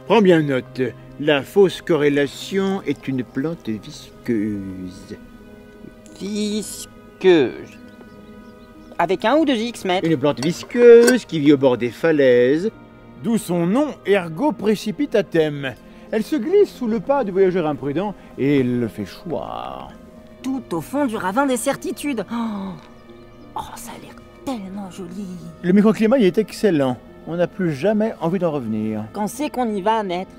Prends bien note, la fausse corrélation est une plante visqueuse. Visqueuse. Avec un ou deux X, maître. Une plante visqueuse qui vit au bord des falaises, d'où son nom ergo précipitatem. Elle se glisse sous le pas du voyageur imprudent et le fait choir. Tout au fond du ravin des certitudes. Oh, ça a l'air tellement joli. Le microclimat y est excellent. On n'a plus jamais envie d'en revenir. Quand c'est qu'on y va, maître?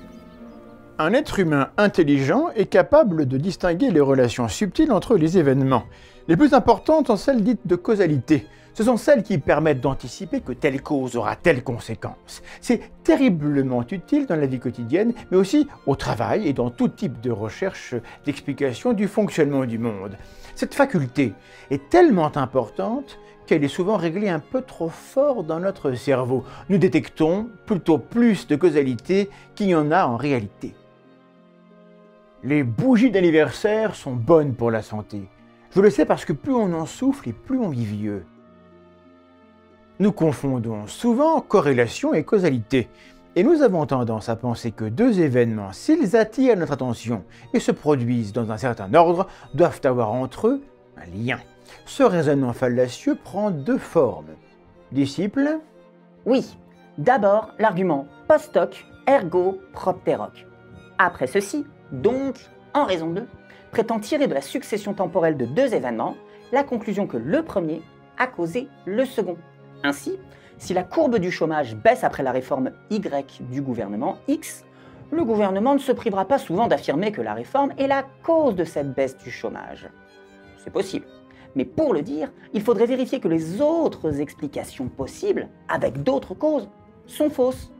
Un être humain intelligent est capable de distinguer les relations subtiles entre les événements. Les plus importantes sont celles dites de causalité. Ce sont celles qui permettent d'anticiper que telle cause aura telle conséquence. C'est terriblement utile dans la vie quotidienne, mais aussi au travail et dans tout type de recherche d'explication du fonctionnement du monde. Cette faculté est tellement importante qu'elle est souvent réglée un peu trop fort dans notre cerveau. Nous détectons plutôt plus de causalité qu'il y en a en réalité. Les bougies d'anniversaire sont bonnes pour la santé. Je le sais parce que plus on en souffle et plus on vit vieux. Nous confondons souvent corrélation et causalité. Et nous avons tendance à penser que deux événements, s'ils attirent notre attention et se produisent dans un certain ordre, doivent avoir entre eux un lien. Ce raisonnement fallacieux prend deux formes. Disciple? Oui. D'abord, l'argument post hoc, ergo propter hoc. Après ceci, donc, en raison de, prétend tirer de la succession temporelle de deux événements la conclusion que le premier a causé le second. Ainsi, si la courbe du chômage baisse après la réforme Y du gouvernement X, le gouvernement ne se privera pas souvent d'affirmer que la réforme est la cause de cette baisse du chômage. C'est possible. Mais pour le dire, il faudrait vérifier que les autres explications possibles, avec d'autres causes, sont fausses.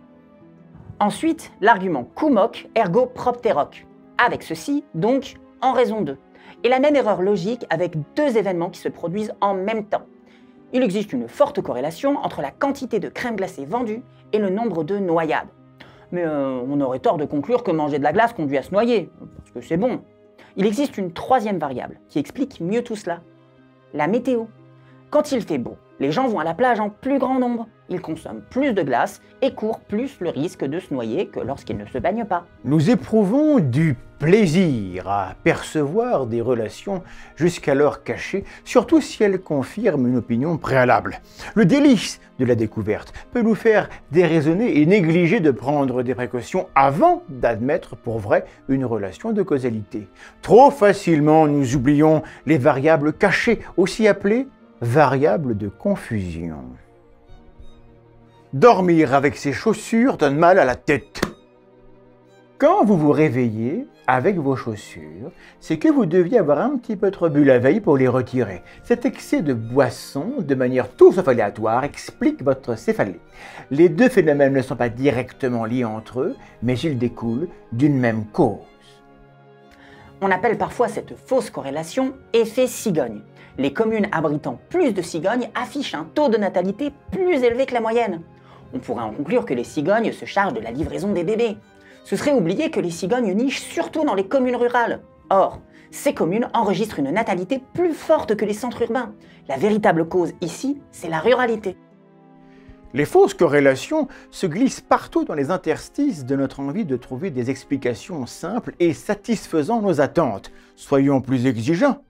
Ensuite, l'argument cum hoc ergo propter hoc. Avec ceci, donc, en raison de. Et la même erreur logique avec deux événements qui se produisent en même temps. Il existe une forte corrélation entre la quantité de crème glacée vendue et le nombre de noyades. Mais on aurait tort de conclure que manger de la glace conduit à se noyer, parce que c'est bon. Il existe une troisième variable qui explique mieux tout cela. La météo. Quand il fait beau, les gens vont à la plage en plus grand nombre. Ils consomment plus de glace et courent plus le risque de se noyer que lorsqu'ils ne se baignent pas. Nous éprouvons du plaisir à percevoir des relations jusqu'alors cachées, surtout si elles confirment une opinion préalable. Le délice de la découverte peut nous faire déraisonner et négliger de prendre des précautions avant d'admettre pour vrai une relation de causalité. Trop facilement, nous oublions les variables cachées, aussi appelées variables de confusion. Dormir avec ses chaussures donne mal à la tête. Quand vous vous réveillez avec vos chaussures, c'est que vous deviez avoir un petit peu trop bu la veille pour les retirer. Cet excès de boisson, de manière tout sauf aléatoire, explique votre céphalée. Les deux phénomènes ne sont pas directement liés entre eux, mais ils découlent d'une même cause. On appelle parfois cette fausse corrélation effet cigogne. Les communes abritant plus de cigognes affichent un taux de natalité plus élevé que la moyenne. On pourrait en conclure que les cigognes se chargent de la livraison des bébés. Ce serait oublier que les cigognes nichent surtout dans les communes rurales. Or, ces communes enregistrent une natalité plus forte que les centres urbains. La véritable cause ici, c'est la ruralité. Les fausses corrélations se glissent partout dans les interstices de notre envie de trouver des explications simples et satisfaisant nos attentes. Soyons plus exigeants.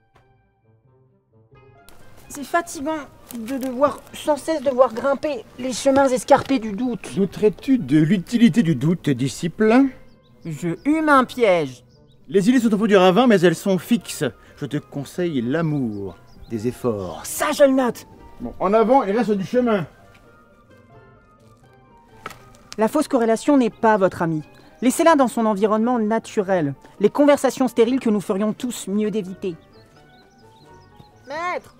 C'est fatigant de devoir sans cesse devoir grimper les chemins escarpés du doute. Douterais-tu de l'utilité du doute, disciple? Je hume un piège. Les idées sont au bout du ravin, mais elles sont fixes. Je te conseille l'amour, des efforts. Ça, je le note. Bon, en avant, il reste du chemin. La fausse corrélation n'est pas votre amie. Laissez-la dans son environnement naturel. Les conversations stériles que nous ferions tous mieux d'éviter. Maître!